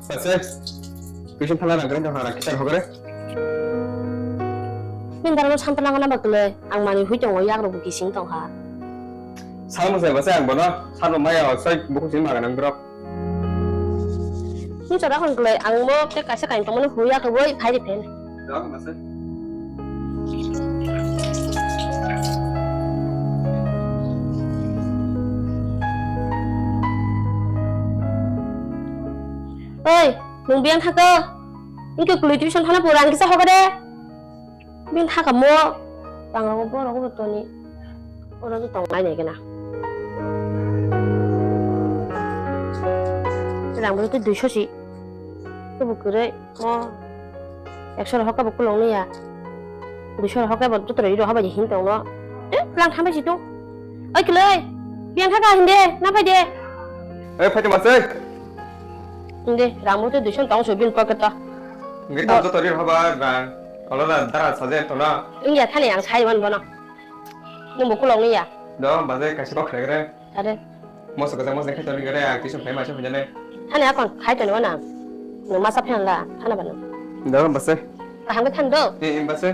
Pasal, kisah pala nagarin dah hara kita hogare. Minta lo sampai langan apa kele, ang mani hui jong oyak lo buki sing tong ha. Salam saya pasal yang bono, salam maya saya buku sih makan anggrok. Ni cara kon kele, ang mo te kasih kain tong mani hui ya keboi pai di pen. Dah pasal. Oi, nung biang thak ke, ini ke kulit tuition thana puran kisah hogare. Biang thak kamu, bang aku bor aku betul ni, orang tu tong lain ni kena. Sedang betul tu 200 sih, tu bukan mau, 100 hok buku long ni ya, 200 hok betul terus itu apa jadi tong lo, lang sampai situ. Oi kelai, biang thak kahinde, napa je? Pasal masih. Inde, ramu tu 200 tong subin pakai Nggak tahu tu tadi apa bang. Kalau dah antara saja tu na. Iya,ท่านyangใช้มันบ่เนาะยังบ่กูลองนี่อ่ะ Dah pasal kasih kau kira kira. อะเด้ Masuk ke sana kita ni kira kisah pernah macam mana. ท่านเนี่ยก่อนขายตัวนี้ว่าน่ะหนูมาซับแพนล่ะท่านน่ะบัดนั้น Dah pasal. ก็หันไปท่านเด้อ Pasal.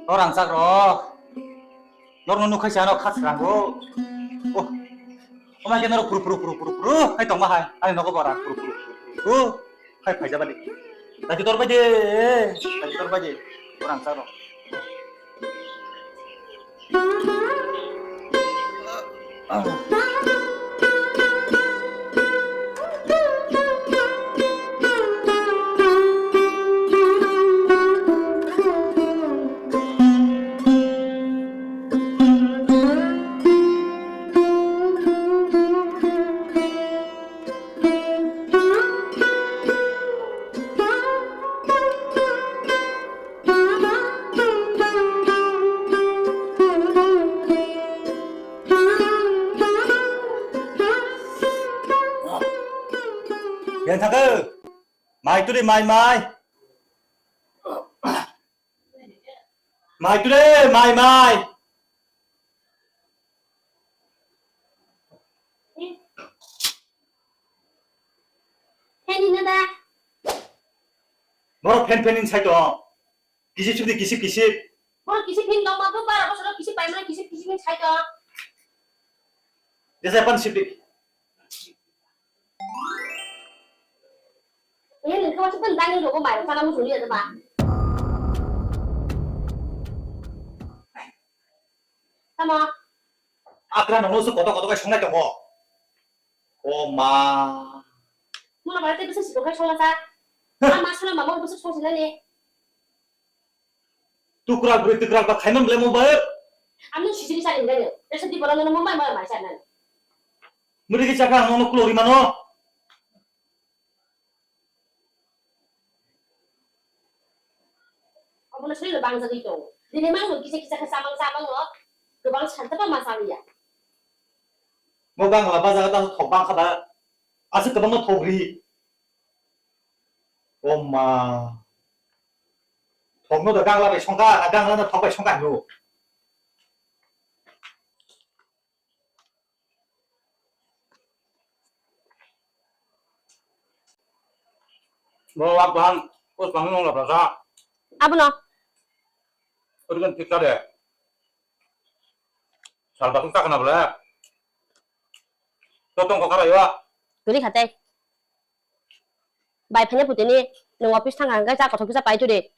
Orang sakro, lor nunu kasih anak khas ranggo, oh, omai kita noro puru, hai tong mahai, hai noko bara puru, hai fajar balik, lagi tor baje, orang sakro. Yang thằng ơi, mai tôi đi mai, mai tôi đi mai. 팬이는다 너 팬인 사이도 기십 뭐 기시핀 너무 또 봐라 저 기시 빨면 기시핀 차이다 대사 반 십리 얘는 그거 싶은 땅이 저거 말고 사람은 소리야 봐 잠깐만 아그라 너무서 거다가 성날 뭐 오마 뭐라 말할 때 무슨 시도가 청라사 아마 사람 마음 무슨 소리라니 tukurak ba khaiman blemo ba 아무 시질이 잘 있는데 그래서 네 보라는 뭐 말이 잘 나는 muri ki chaka nono klori mano 어머나 소리를 방석이 또 니네 말고 기세 사망 뭐 그방 찬다가 마사리야 mo bang la ba za ta thok bang khada asu ka bang thogri oma thok no da gang la bai chongka na gang la na thok bai chongka no mo wa bang ko bang no la ba za 아버나 어디간 뒷가래 잘 바꾼 닦으나 볼래 또똥 거 갈아요 그리 갔대 마이 팬에 보더니 너 와피스 탕안 가자 거기서 빠이주리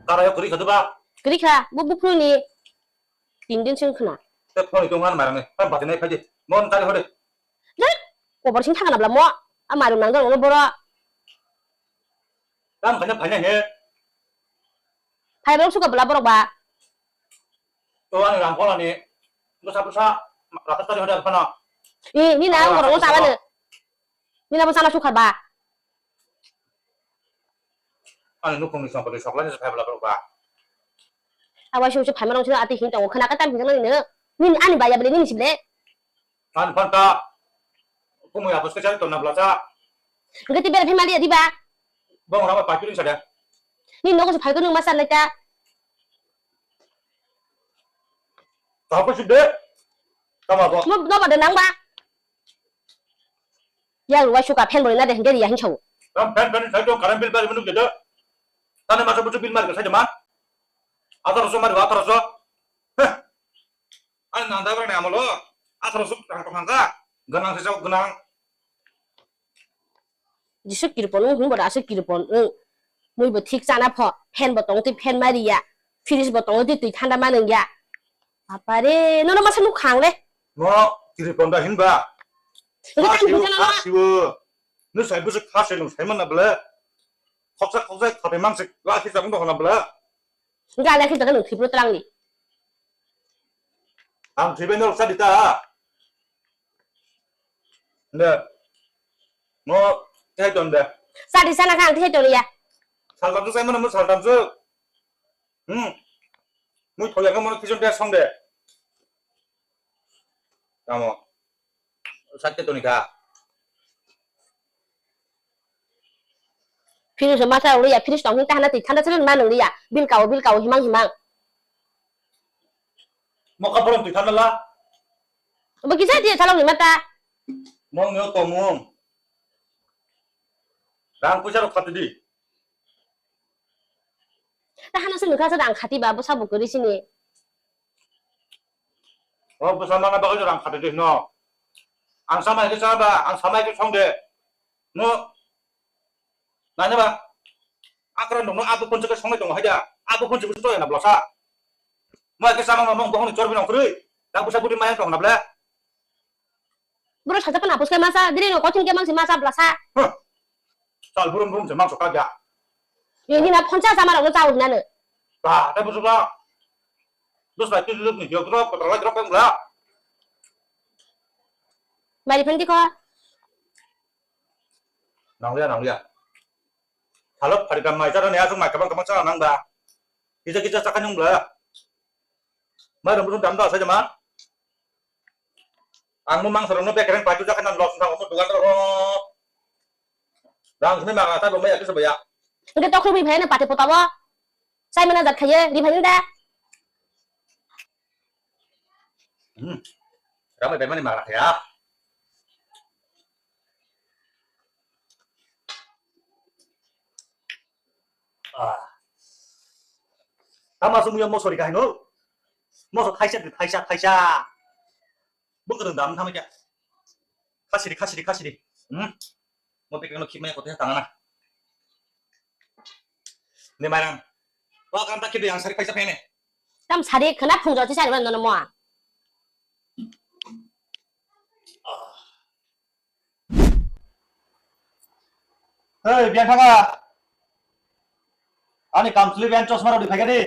갈아요 그리 가져봐 그리 가뭐 부풀니 딘딘층 크나 폰이 동안 말하네 한 바지네 파지 뭔 다리 허리 네? 꼬버싱 탕안 합라 뭐 아마로 난걸 오늘 보라 땀 그냥 반냥 해 발버럭 수가 몰라 보러 봐 또 안에 랑콜라니 너 사부사 라카타리 하자 파나 ni na ko ro sa ba ne ni na ba sana su khat ba 안에 누콩이 상거리 석란에서 배불러 그러봐 awa shu shu phama rong chu ati hin tong khana ka tam hin ne ni ani ba ya bele ni sible 안 판다 부모야 아버지 잘 돈나 불러자 ngati bele phima li di ba 뭐 라마 바뀌는 사례 ni no ko su phai ko nu ma san lai ta 하고 싶대 까마고 no ba de nang ba ya ru wa shu ka phen bo na de hin ge ya hin chou 그럼 팬팬 살도 가람 빌바리 문을 되죠 나는 맞아 부터 빌마를 사지만 아들어서 말이 와들어서 아니 난다 그러네 아무로 아들어서 당통한가 근황 세상 근황 ji su ki pon hu bo da su ki pon mui bo thik cha na pho phen bo tong ti phen ma ri ya finish bo tong ti tui thanda ma nang ya apa re no no ma san nu khang le 뭐 길을 본다 힘봐 ngati tam bu cha na 아쉬워 너 살부서 카세는 살만나 볼래 컵사 카페 망색 라키 잡은 거 하나 볼래 nga la ki ta nu thi pro trang ni 안 주변으로 살있다 근데 뭐 해던데 sa di sana khang thi to ri ya 살담수 살면 뭐 살담수 뭐 돌려가 뭐 기존대 성대 아뭐 살때 도니까 finish ma sa ri ya finish tong hin ta na ti thanda chen ma nang ri ya bil kau himang 뭐 가버럼 또 달라 ba ki sa di sa long ni ma ta 뭐 내가 또뭐 랑 부자로 갔더니 ta hana sun ka sa dang khati ba bu sa bu ri sini 부산만 가봐가지고 랑 갔더니 너 앙사마 이렇게 잡아 앙사마 이렇게 성대 너 나냐 봐 아까는 너 아부 번쩍을 성내 동 하자 아부 번쩍을 써야 나 불러사 뭐 이렇게 싸만 뭐 뭐는 저러면 그래 나 부사 부리 마냥 동 나블래 bro sa pa na pus ka ma sa dire no ko tin ke mang si ma sa bla sa 잘 부름 좀 망쳐 가자 ye ni na phon cha sa ma ro cha u na ne 아 나 무슨 봐 너 사이트 좀 이거 들어 들어가 거야 ba di phen ti ko 낭리야 달럽 파리간 마이 자라 내가 좀 말까방 가방 짜라 낭다 기자 짝한 형 뭐야 말은 무슨 담다 사자만 앙무망 서럽는 백그랭 바주 짝한 난 러스 상고 누가 들어 랑 근데 막아 다 보면 약해서 뭐야 nge to khu bi phe ne pa te po ta wa sai ma na dat khaye di phen da ramai beman marah ya masuk punya mau sorry kahin lo mau Thailand bukan dalam sama aja kasih mau pegang lo kimanya kotanya tangan ini marang wah kan tak yang sari Thailand ini tam sa de khana phung jo ti sa de no no mo hei biang thanga ani kamsli biang chosma ro diphai di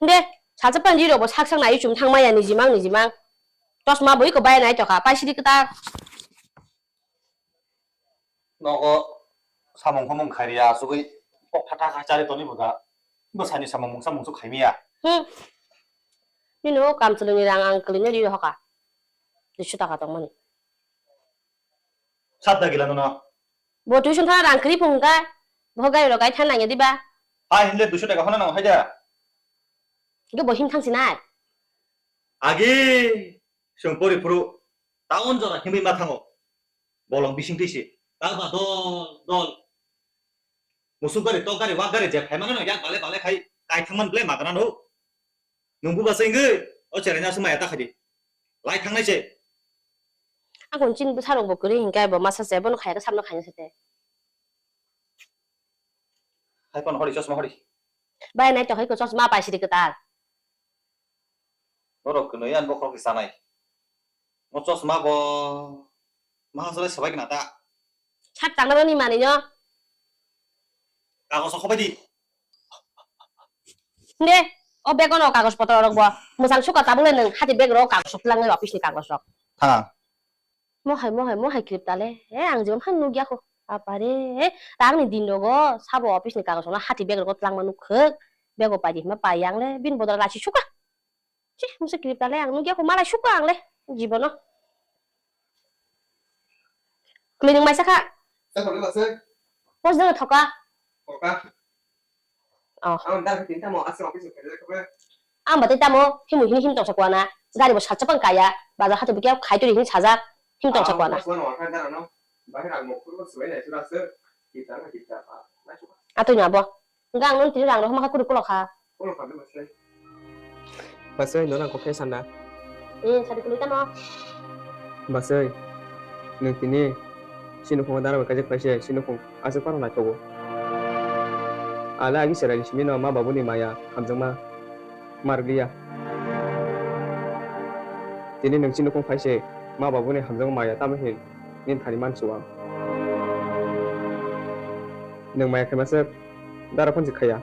nge sa cha pan ji ro bo sak sang nai chum thang ma ya ni ji mang tos ma boi ko bai nai to kha pa si di ka 너거 사몽 카리야 속의 꼭 타타가 짜리 돈이 보다 뭐 산이 사몽 속 카미야 ni no kam chu ni rang ang kli ne ri ho ka di shu ta ka tong ma ni 샀다기라 너나 bo tu shun tha rang kri phung ka bo ga ro kai than na ya di ba 아 근데 두셔대가 하나 하자 ge bo him thang si na 아기 성포리 프로 다운저라 힘이 마탕고 몰롱 미싱듯이 나가 너 무슨 거리 또 가리 와 가리 제 발만은 그냥 발레 가이 탕만 블레 마가나 너 농부 봤어 인거 어쩌려냐 스마야 딱 하지 라이 탕나지 a kon chin bu sa ro bo kri hin ka bo ma sa se bo no khai ka sam no khai se te 하이번 허리 쳤으면 허리 bai nai to khai ko chos ma pa si di ka ta 너로 그 너희 안 먹고 그렇게 사나이 뭐 쳤으면 뭐 마하서래 서바기 나다 chap chang na ni ma ni nyo 나가서 허바디 네, 백은 가고 싶었더라고 뭐. 무상 수가 따블레는 하디 백으로 가고 싶랑을 어피스 가고 싶어. 탕아. 뭐 할 그립다래. 안 지금 한 누기하고. 아빠래. 당니 딘도고 사보 어피스 가고 싶나 하디 백으로 랑만 놓고 백고 빠지 마 빠양래 빈보다 같이 수가. 치 무슨 그립다래 안 누기하고 말아 수가 안래. 집어넣어. 그러는 말 사카. Sao còn nữa sơi? 벌써 더가. Có. đang tính tham mộ ăn xong cái gì phải đây 안 받을 때뭐 힘 동작 거나. 가리 뭐 살짝만 가야. 맞아 하도 비게 가이들이 힘 찾아. 힘 동작 거나. Nó nói khai ra nó. Bà cái một cái suối này chúng ta sơ. Kịp ta nói chung. 아 또 냐 뭐. 그러니까 넌 뒤랑 너 한번 꾸리 가. Không phải với bà sơi. Bà sơi nó là có cái sẵn đã. 응, 잘 꾸리 따마. Bà sơi. Nương tí ni. Xin không có cái phải xe, xin không. À sẽ phát lại cầu. À là cái sự này mình nó mà bảo ni maya, 감정 mà. Maria. Tí ni nương xin không phải xe. Mà bảo ni 감정 maya ta mới hiện. Nên thầy man xuống. Nương maya cái mà sơ. Đã phân dịch khaya.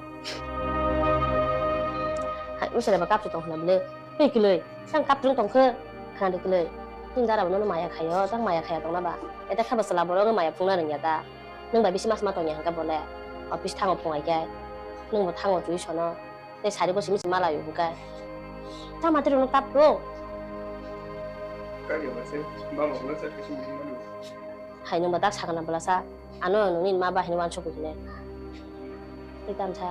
ไม่ใช่แบบกับจุดตรงนั้นเลยเฮ้ยกันเลยช่างกับตรงคือขนาดกันเลยยิ่งได้เราโน้นมาอยากขายตั้งมาอยากขายตรงนั้นบ้าแต่ถ้าแบบสลับเราก็มาอยากพุ่งนั่นอย่างเงี้ยตานึ่งแบบพิชิมาสมาตรงอย่างกับบ่แหละเอาพิชทางเอาพุ่งไอ้แกนึ่งแบบทางเอาจุ้ยชนเนาะแต่สายที่ก็ชิมิสมาลาอยู่บุกไกถ้ามาที่ตรงนั้นตับโล Cái điều mà sơ. Bà bảo nó sẽ cái gì mà được. ให้นึ่งแบบตักชากันนั่นเปล่าซะอันนั้นนึ่งนี่มาบ้าเห็นวันชกอยู่เนี่ยติดตามชา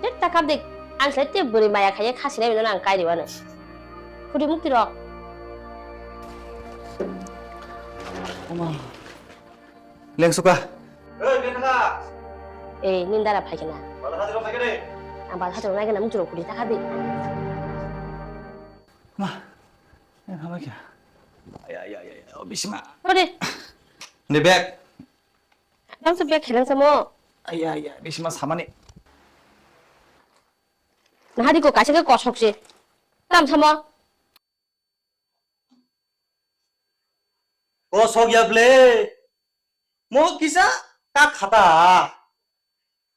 เด็กตาครับเด็กอันเสร็จบริมาอยากขายข้าสิได้เป็นนางไก่ดีวะเนี่ยคุณดิมุกติดหรอก 어머. 랭수가. 에이, 랭수가. เอ้นินได้รับภัยกันนะ 말을 하지로 해결해. อันบาถ้าจะได้กันนะมุกจุดคุณดิตาครับดิ 엄마. 야, 가만히. 야야야야. 미심아. เอาดิ 내 백. ต้องสุดเบียร์แข็งสมอ 야야, 미심아 사만이. นะฮะที่กูกาชิก็กอดชกสิตามสมอ 속이야 블레. 뭐 기사 딱 가다.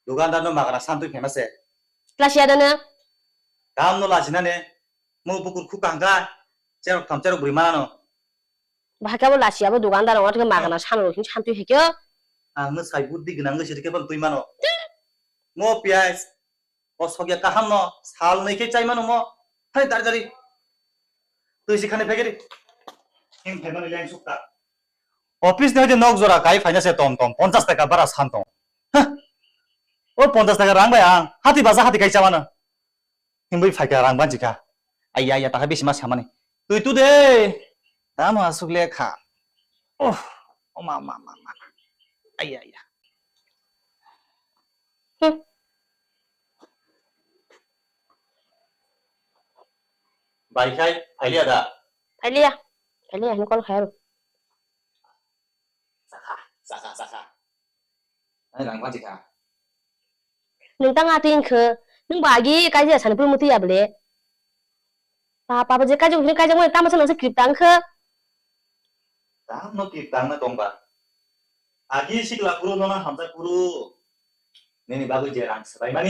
누가 한다는 막아라 산도 페마세. ลาเชียดนะ 다음 놀라 지나네. 뭐 부kur 쿠강가. 제로 감자로 우리 만나노. บาแกว่าลาเชียว่าดูกันได้หรอว่าที่มากันนะชันหรือถึงชันตุยเหรอ 아, 뭐 사이 부디 그냥 거 저렇게 번 두이만어. 뭐 비아이스. 속이야 까함노. 살로 이렇게 짜이만어 뭐. 하니 다리다리. 뜨식하네 베개리. 힘 배너는 양 숙다. ऑफिस ने नौकजोरा काई फाइनेंस है तोम 50 টাকা বারা শান্ত ও 50 টাকা রাং ভাইয়া হাতি বাজা হাতি খাইছা মানে হিমবই ফাইকা রাং বাজিকা আইয়া আইয়া টাকা বেশি মাছ খামানি তুই তু দে দাম আসুকলে খা ও ও মা মা মা মা আইয়া আইয়া বাই খাই ফাইলিয়া দা ไปเรียนี่ก็แค่ 사카 아니 랑 바지카 หนึ่งตั้งอาทิตย์คือหนึ่งบากีใกล้จะฉันพูดมุติยาเบลป้าจะใกล้จะถึงใกล้จะวันตั้งมาฉันรู้สึกกริบตังคือ 다음 너 띠땅나 동바 아기 식라 부르 너나 함자 부르 네니 바그 제랑 스바이마니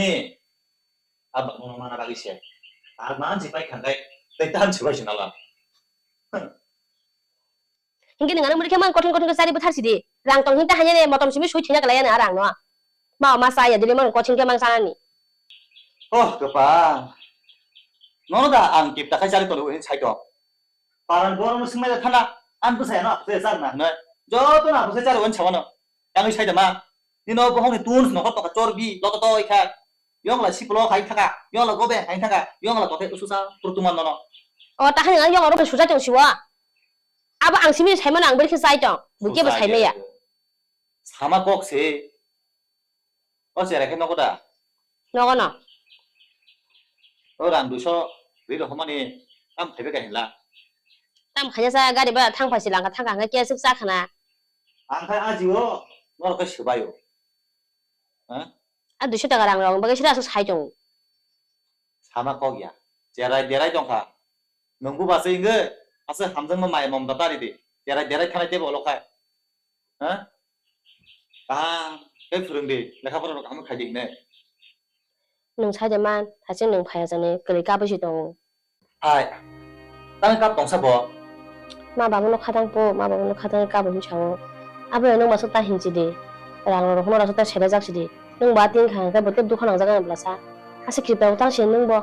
아바 너나 마나 바기 시 아만 지바이 칸가이 떼탄 지바이 나라 หิงกินหนึ่งอันมันแค่มันกดทิ้งก็ใส่ได้บุทัดสิดีรังตรงหิงแต่ให้เนี่ยมาตอนชีวิตช่วยทิ้งกันเลยนะรังเนาะมาใส่อย่าดีมันกดทิ้งแค่มันซ่านี่ 그봐 너는 다 안 깊다 가자리 또 우리 차이도 바람 보는 승마에 타나 안 부세나 부세잖아 너 저도 나 부세 자리 원 차원어 양이 차이다 마 니너 보홍이 돈 너가 또 쪼르비 너가 또 이카 영어라 10% 가이 타가 영어라 고베 가이 타가 영어라 또 수사 프로투만 너너 อ๋อแต่ให้หนึ่งอันยองเราเป็นชูจ้าจังชัวอาบอังชิมิใช้มันอังไม่ได้คือใส่จังบุกเก็บไปใช้ไม่อ่ะ 사마 꼭세 어제 이렇게 너거다 นอกเนาะ 어란 두셔 우리가 허머니 땀 대배가 했라 ตั้มขยันซะก็ได้แบบทางภาษีหลังกับทางการเงินเกี่ยวศึกษาขนาด 안칼 아지워 너가 그 쉬어봐요 어? อ่ะดูชุดตะการังเราไม่ก็ชิดาสุดใช้จัง 사마 꼭이야 제라이 동카 농구 봤어 이거 봤어 함정만 많이 몸다 딸이디 내라이 타나 때고 올라가 어? 아 그 그런데 내가 보러 가면 가지 있네 nung sai man ha ching nung phaya jane kali ka bisi dong Hai, tang kap tong sabo. ma ba mo khadang po ma ba mo khadang ka bo chawo abe nung masuk ta hinji de rang ro hono ra ta shere jak si de nung ba ting khang ka bote dukhan ang jaga bla sa ha se kripa utang shin nung bo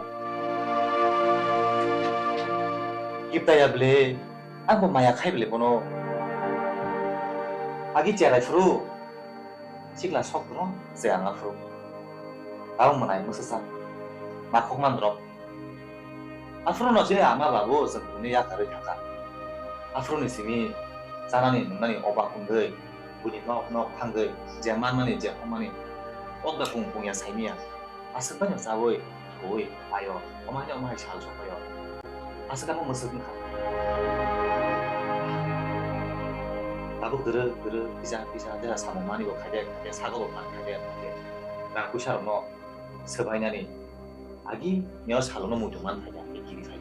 Kita ya beli, aku maya kai beli bono. Agi cerai fru, sikla sok dong, saya nggak fru. Tahu menai musuh makuk mandrop. Afro no sini ama babu sebenarnya ya kari kakak. Afro ni sini, sana ni nani obak kundai, bunyi no kandai, zaman mani jahom mani, oda pung ya saya asal banyak sawoi, koi, ayo, omahnya cahal sok ayo. Asal kamu musuh nih. Aku bisa ada sama mani kok kayak sago kok kayak nah aku syarat no sebaiknya nih agi nyawa selalu no mujuman kayak kiri saya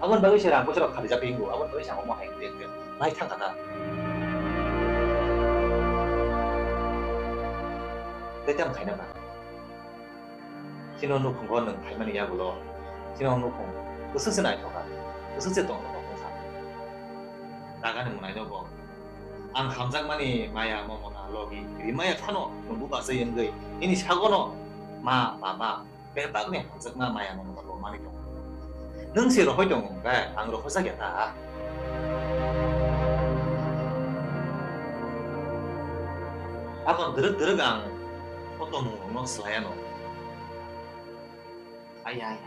aku bagus sih aku syarat kerja pingu aku bagus yang ngomong kayak gitu naik tang kata tetap kayak apa kino nu kongkon neng kayak mana ya bulo kino nu kong kesusun aja kan kesusun dong 나가는 문화죠 뭐. 안 감상만이 마야 뭐뭐나 로기 이마야 타노 누가 쓰인 거 이니 사고노 마마마 빼박네 감상마 마야 뭐뭐나 로 많이 좀 능시로 활동가 안으로 호사겠다 아까 들어간 어떤 뭐 슬라야노 아야야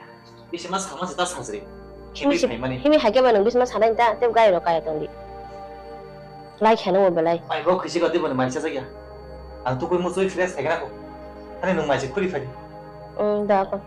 이시마 사마지 다 사스리 himi himi ha ke ba nung bis ma sana ta te ga ro ka ya tong di lai khana mo belai ai ro khisi ga de bon mai chasa ya ang tu koi mo soi fresh hai na ko ane nung mai chi khuri phai da ko